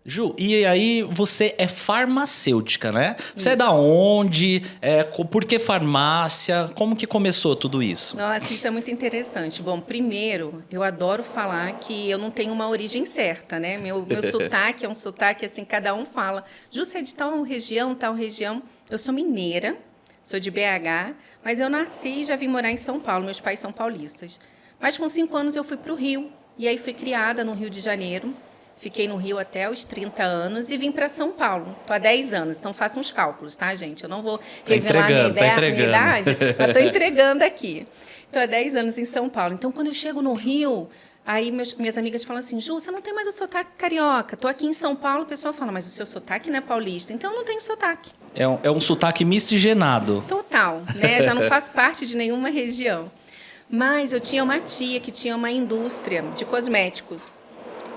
Ju, e aí você é farmacêutica, né? Você é Isso. da onde? Por que farmácia? Como que começou tudo isso? Nossa, isso é muito interessante. Bom, primeiro, eu adoro falar que eu não tenho uma origem certa, né? Meu sotaque é um sotaque, assim, cada um fala. Ju, você é de tal região, tal região. Eu sou mineira, sou de BH, mas eu nasci e já vim morar em São Paulo. Meus pais são paulistas. Mas com 5 anos eu fui para o Rio. E aí fui criada no Rio de Janeiro. Fiquei no Rio até os 30 anos e vim para São Paulo. Estou há 10 anos, então façam os cálculos, tá, gente? Eu não vou revelar minha idade, mas estou entregando aqui. Estou há 10 anos em São Paulo. Então, quando eu chego no Rio, aí minhas amigas falam assim, Ju, você não tem mais o sotaque carioca. Estou aqui em São Paulo, o pessoal fala, mas o seu sotaque não é paulista. Então, eu não tenho sotaque. É um sotaque miscigenado. Total, né? Já não faço parte de nenhuma região. Mas eu tinha uma tia que tinha uma indústria de cosméticos.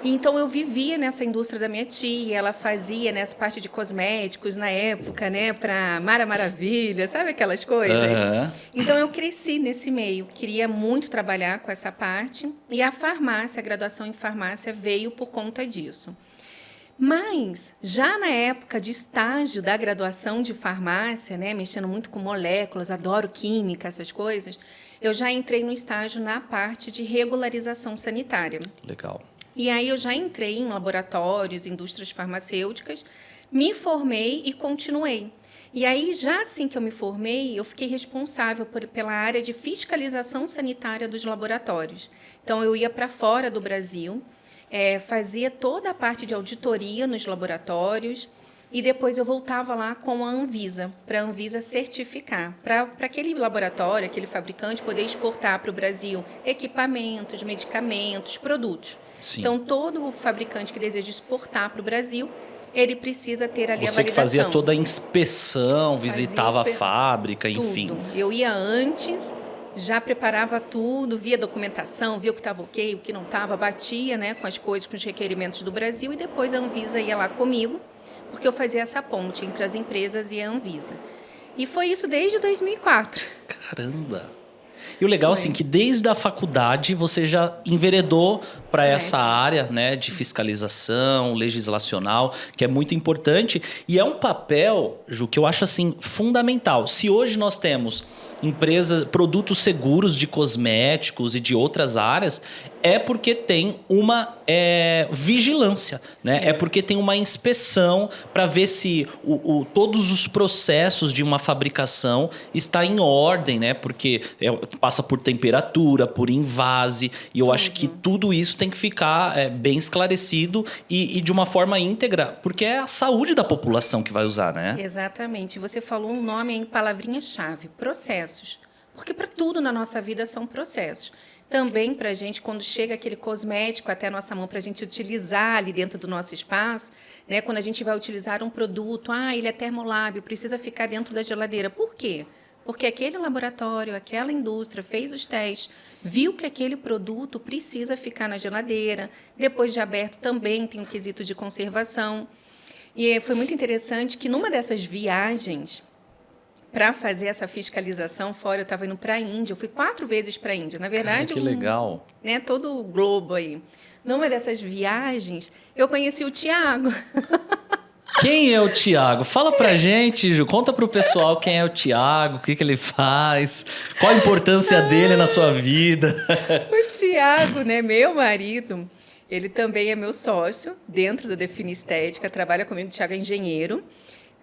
Então, eu vivia nessa indústria da minha tia, ela fazia nessa parte de cosméticos na época, né, para Mara Maravilha, sabe aquelas coisas? Aham. Então, eu cresci nesse meio, queria muito trabalhar com essa parte, e a farmácia, a graduação em farmácia veio por conta disso. Mas, já na época de estágio da graduação de farmácia, né, mexendo muito com moléculas, adoro química, essas coisas, eu já entrei no estágio na parte de regularização sanitária. Legal. E aí eu já entrei em laboratórios, indústrias farmacêuticas, me formei e continuei. E aí, já assim que eu me formei, eu fiquei responsável pela área de fiscalização sanitária dos laboratórios. Então, eu ia para fora do Brasil, fazia toda a parte de auditoria nos laboratórios, e depois eu voltava lá com a Anvisa, para a Anvisa certificar, para aquele laboratório, aquele fabricante poder exportar para o Brasil equipamentos, medicamentos, produtos. Sim. Então, todo fabricante que deseja exportar para o Brasil, ele precisa ter ali a Você que validação. fazia toda a inspeção, visitava a fábrica, enfim. Tudo. Eu ia antes, já preparava tudo, via documentação, via o que estava ok, o que não estava, batia, né, com as coisas, com os requerimentos do Brasil, e depois a Anvisa ia lá comigo, porque eu fazia essa ponte entre as empresas e a Anvisa. E foi isso desde 2004. Caramba! E o legal, assim, que desde a faculdade você já enveredou para essa área, né, de fiscalização, legislacional, que é muito importante. E é um papel, Ju, que eu acho, assim, fundamental. Se hoje nós temos empresas, produtos seguros de cosméticos e de outras áreas, é porque tem uma vigilância, né? É porque tem uma inspeção para ver se todos os processos de uma fabricação está em ordem, né? Porque passa por temperatura, por invase, e eu acho que tudo isso tem que ficar bem esclarecido e de uma forma íntegra, porque é a saúde da população que vai usar, né? Exatamente. Você falou um nome em palavrinha-chave, processos. Porque para tudo na nossa vida são processos. Também para a gente, quando chega aquele cosmético até a nossa mão, para a gente utilizar ali dentro do nosso espaço, né? Quando a gente vai utilizar um produto, ele é termolábil, precisa ficar dentro da geladeira. Por quê? Porque aquele laboratório, aquela indústria fez os testes, viu que aquele produto precisa ficar na geladeira. Depois de aberto também tem um quesito de conservação. E foi muito interessante que numa dessas viagens, para fazer essa fiscalização fora, eu estava indo para a Índia. Eu fui 4 vezes para a Índia. Na verdade, que legal. Né, todo o globo aí. Numa dessas viagens, eu conheci o Tiago. Quem é o Tiago? Fala pra gente, Ju. Conta pro pessoal quem é o Tiago, o que ele faz, qual a importância dele na sua vida. O Tiago, né, meu marido, ele também é meu sócio dentro da Define Estética, trabalha comigo. O Tiago é engenheiro.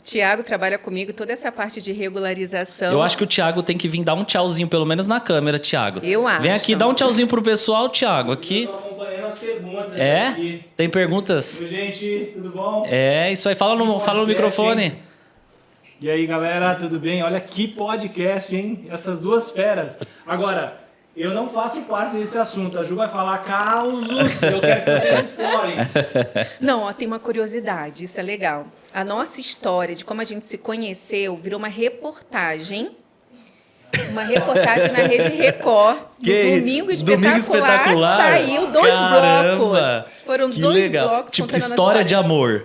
Tiago trabalha comigo toda essa parte de regularização. Eu acho que o Tiago tem que vir dar um tchauzinho, pelo menos na câmera, Tiago. Eu acho. Vem aqui, dá um tchauzinho pro pessoal, Tiago. Aqui. Estou acompanhando as perguntas aqui. Tem perguntas? Oi, gente, tudo bom? Isso aí. Fala no microfone. Hein? E aí, galera, tudo bem? Olha que podcast, hein? Essas duas feras. Agora, eu não faço parte desse assunto. A Ju vai falar causos, eu quero que vocês explorem. Não, tem uma curiosidade, isso é legal. A nossa história de como a gente se conheceu virou uma reportagem na Rede Record. Domingo Espetacular, saiu 2 blocos. Foram que 2 legal. blocos Tipo, contando a história de amor.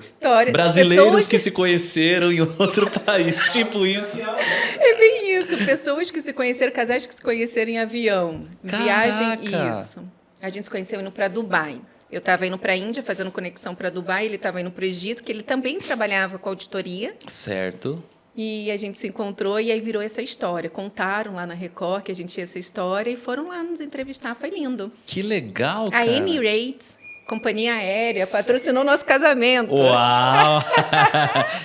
Brasileiros que se conheceram em outro país. Tipo isso. É bem isso. Pessoas que se conheceram, casais que se conheceram em avião. Caraca. Viagem, isso. A gente se conheceu indo para Dubai. Eu estava indo para a Índia, fazendo conexão para Dubai, ele estava indo para o Egito, que ele também trabalhava com auditoria. Certo. E a gente se encontrou e aí virou essa história. Contaram lá na Record que a gente tinha essa história e foram lá nos entrevistar. Foi lindo. Que legal, A cara. Emirates, companhia aérea, patrocinou nosso casamento. Uau!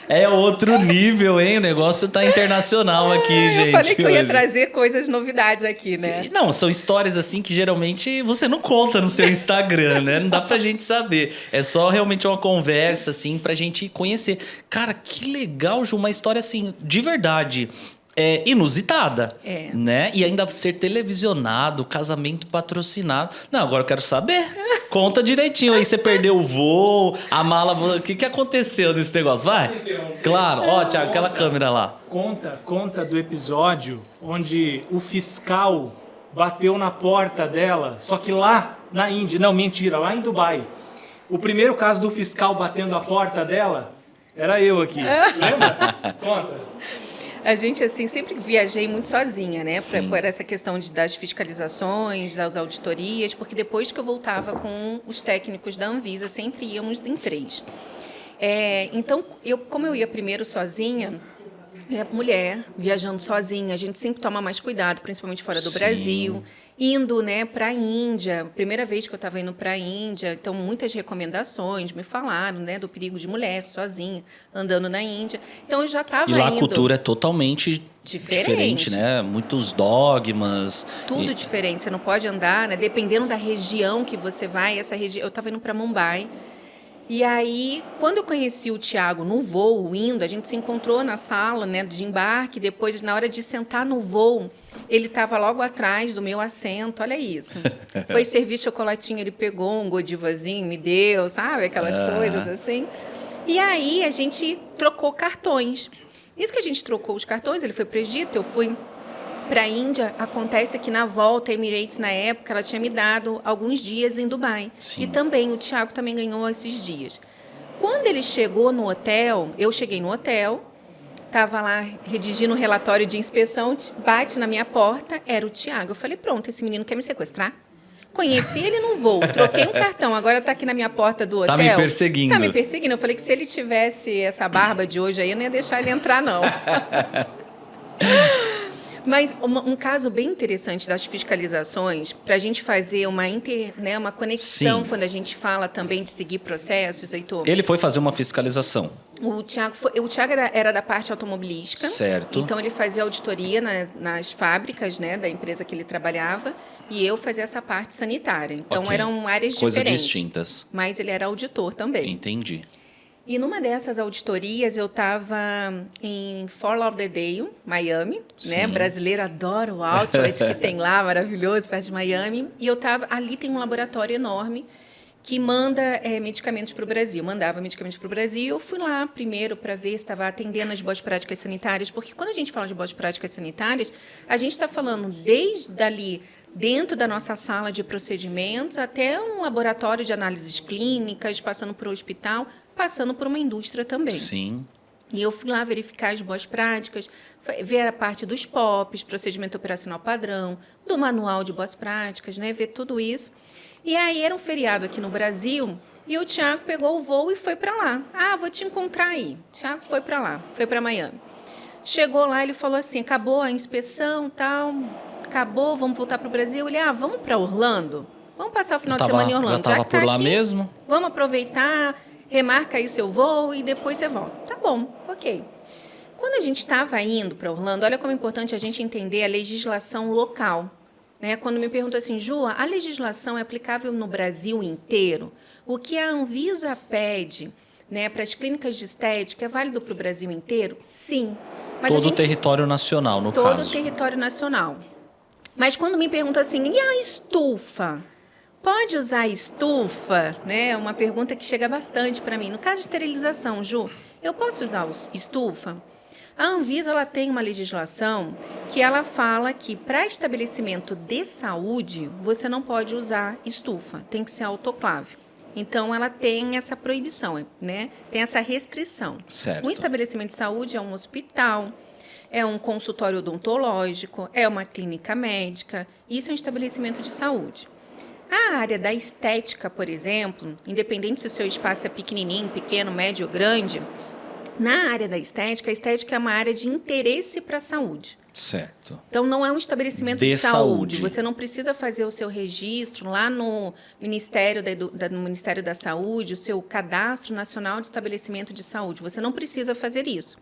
É outro nível, hein? O negócio tá internacional aqui, gente. Eu falei que eu ia hoje. trazer coisas, novidades aqui, né? Não, são histórias assim que geralmente você não conta no seu Instagram, né? Não dá pra gente saber. É só realmente uma conversa, assim, pra gente conhecer. Cara, que legal, Ju, uma história assim, de verdade. Inusitada, né? E ainda ser televisionado, casamento patrocinado. Não, agora eu quero saber. Conta direitinho aí, você perdeu o voo, a mala... O que aconteceu nesse negócio? Vai. Claro. Ó, Thiago, aquela câmera lá. Conta do episódio onde o fiscal bateu na porta dela, só que lá na Índia. Não, mentira, lá em Dubai. O primeiro caso do fiscal batendo a porta dela era eu aqui. Lembra? Conta. A gente, assim, sempre viajei muito sozinha, né? Sim. Por essa questão das fiscalizações, das auditorias, porque depois que eu voltava com os técnicos da Anvisa, sempre íamos em 3. Então, como eu ia primeiro sozinha, mulher, viajando sozinha, a gente sempre toma mais cuidado, principalmente fora do Sim. Brasil. Indo, né, para a Índia, primeira vez que eu estava indo para a Índia, então muitas recomendações me falaram, né, do perigo de mulher sozinha, andando na Índia. Então eu já estava E lá indo. a cultura é totalmente diferente, né? Muitos dogmas. Tudo diferente, você não pode andar, né? Dependendo da região que você vai, essa região. Eu estava indo para Mumbai. E aí, quando eu conheci o Thiago no voo, indo, a gente se encontrou na sala, né, de embarque. Depois, na hora de sentar no voo, ele estava logo atrás do meu assento. Olha isso. Foi servir chocolatinho, ele pegou um Godivazinho, me deu, sabe? Aquelas coisas assim. E aí, a gente trocou cartões. Isso que a gente trocou os cartões, ele foi para o Egito, eu fui para a Índia. Acontece que na volta, a Emirates, na época, ela tinha me dado alguns dias em Dubai. Sim. E também, o Thiago também ganhou esses dias. Quando ele chegou no hotel, eu cheguei no hotel, estava lá redigindo um relatório de inspeção, bate na minha porta, era o Thiago. Eu falei, pronto, esse menino quer me sequestrar? Conheci ele no voo, troquei um cartão, agora está aqui na minha porta do hotel. Tá me perseguindo. Tá me perseguindo. Eu falei que se ele tivesse essa barba de hoje aí, eu não ia deixar ele entrar, não. Mas um caso bem interessante das fiscalizações, para a gente fazer uma conexão. Sim. Quando a gente fala também de seguir processos, Heitor. Ele foi fazer uma fiscalização. O Thiago era da parte automobilística. Certo. Então, ele fazia auditoria nas fábricas, né, da empresa que ele trabalhava, e eu fazia essa parte sanitária. Então, Ok. eram áreas Coisas diferentes. distintas. Mas ele era auditor também. Entendi. E numa dessas auditorias, eu estava em Fort Lauderdale, Miami, né? Sim. Brasileiro adora o outlet que tem lá, maravilhoso, perto de Miami. E eu estava ali, tem um laboratório enorme que manda medicamentos para o Brasil. Mandava medicamentos para o Brasil. Eu fui lá primeiro para ver se estava atendendo as boas práticas sanitárias, porque quando a gente fala de boas práticas sanitárias, a gente está falando desde ali, dentro da nossa sala de procedimentos, até um laboratório de análises clínicas, passando por um hospital, passando por uma indústria também. Sim. E eu fui lá verificar as boas práticas, ver a parte dos POPs, procedimento operacional padrão, do manual de boas práticas, né? Ver tudo isso. E aí era um feriado aqui no Brasil e o Thiago pegou o voo e foi para lá. Ah, vou te encontrar aí. O Thiago foi para lá, foi para Miami. Chegou lá, ele falou assim, acabou a inspeção, tal, acabou, vamos voltar para o Brasil. Ele, vamos para Orlando? Vamos passar o final de semana em Orlando. Já estava que tá por lá aqui, mesmo? Vamos aproveitar, remarca aí seu voo e depois você volta. Tá bom, ok. Quando a gente estava indo para Orlando, olha como é importante a gente entender a legislação local. Né? Quando me perguntam assim, Ju, a legislação é aplicável no Brasil inteiro? O que a Anvisa pede, né, para as clínicas de estética é válido para o Brasil inteiro? Sim. Mas Todo o território nacional, no caso. Todo o território nacional. Mas quando me perguntam assim, e a estufa? Pode usar estufa? Né? É uma pergunta que chega bastante para mim. No caso de esterilização, Ju, eu posso usar estufa? A Anvisa ela tem uma legislação que ela fala que para estabelecimento de saúde você não pode usar estufa, tem que ser autoclave. Então ela tem essa proibição, né? Tem essa restrição. Certo. Um estabelecimento de saúde é um hospital, é um consultório odontológico, é uma clínica médica, isso é um estabelecimento de saúde. A área da estética, por exemplo, independente se o seu espaço é pequenininho, pequeno, médio ou grande, na área da estética, a estética é uma área de interesse para a saúde. Certo. Então, não é um estabelecimento De de saúde. saúde. Você não precisa fazer o seu registro lá no Ministério no Ministério da Saúde, o seu Cadastro Nacional de Estabelecimento de Saúde. Você não precisa fazer isso.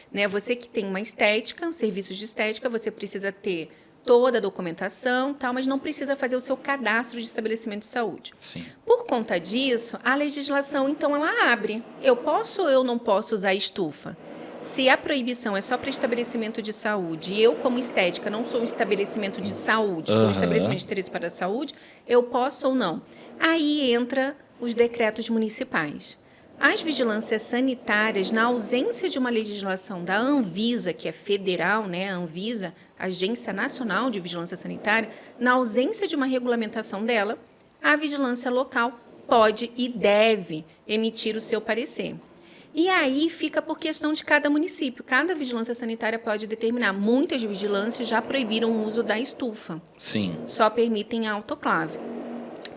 Né? Você que tem uma estética, um serviço de estética, você precisa ter toda a documentação, tal, mas não precisa fazer o seu cadastro de estabelecimento de saúde. Sim. Por conta disso, a legislação, então, ela abre. Eu posso ou eu não posso usar estufa? Se a proibição é só para estabelecimento de saúde e eu, como estética, não sou um estabelecimento de saúde, sou um estabelecimento de interesse para a saúde, eu posso ou não? Aí entra os decretos municipais. As vigilâncias sanitárias, na ausência de uma legislação da Anvisa, que é federal, né? A Anvisa, Agência Nacional de Vigilância Sanitária, na ausência de uma regulamentação dela, a vigilância local pode e deve emitir o seu parecer. E aí fica por questão de cada município. Cada vigilância sanitária pode determinar. Muitas vigilâncias já proibiram o uso da estufa. Sim. Só permitem a autoclave.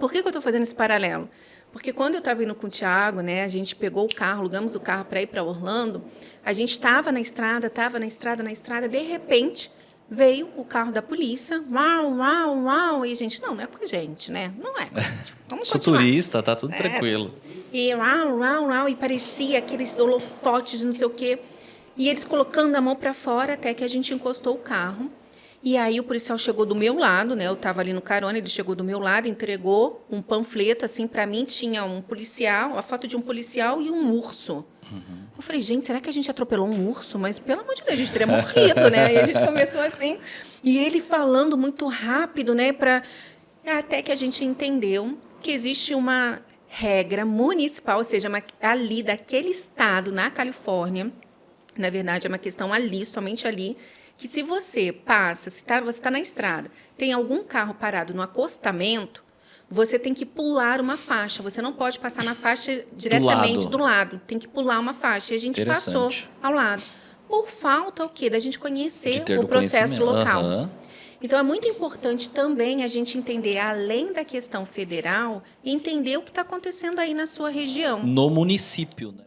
Por que eu estou fazendo esse paralelo? Porque quando eu estava indo com o Thiago, né, a gente pegou o carro, alugamos o carro para ir para Orlando, a gente estava na estrada, de repente veio o carro da polícia, uau, e a gente, não é com a gente, né? Não é com a gente. Vamos Sou continuar. turista, tá tudo tranquilo. E uau, e parecia aqueles holofotes, não sei o quê. E eles colocando a mão para fora até que a gente encostou o carro. E aí o policial chegou do meu lado, né? Eu estava ali no carona, ele chegou do meu lado, entregou um panfleto, assim, para mim tinha um policial, a foto de um policial e um urso. Eu falei, gente, será que a gente atropelou um urso? Mas, pelo amor de Deus, a gente teria morrido, né? E a gente começou assim, e ele falando muito rápido, né? Até que a gente entendeu que existe uma regra municipal, ou seja, ali daquele estado, na Califórnia, na verdade é uma questão ali, somente ali, que se você passa, você está na estrada, tem algum carro parado no acostamento, você tem que pular uma faixa. Você não pode passar na faixa diretamente do lado. Tem que pular uma faixa. E a gente passou ao lado. Por falta o quê? Da gente conhecer o processo local. Uhum. Então, é muito importante também a gente entender, além da questão federal, entender o que está acontecendo aí na sua região. No município, né?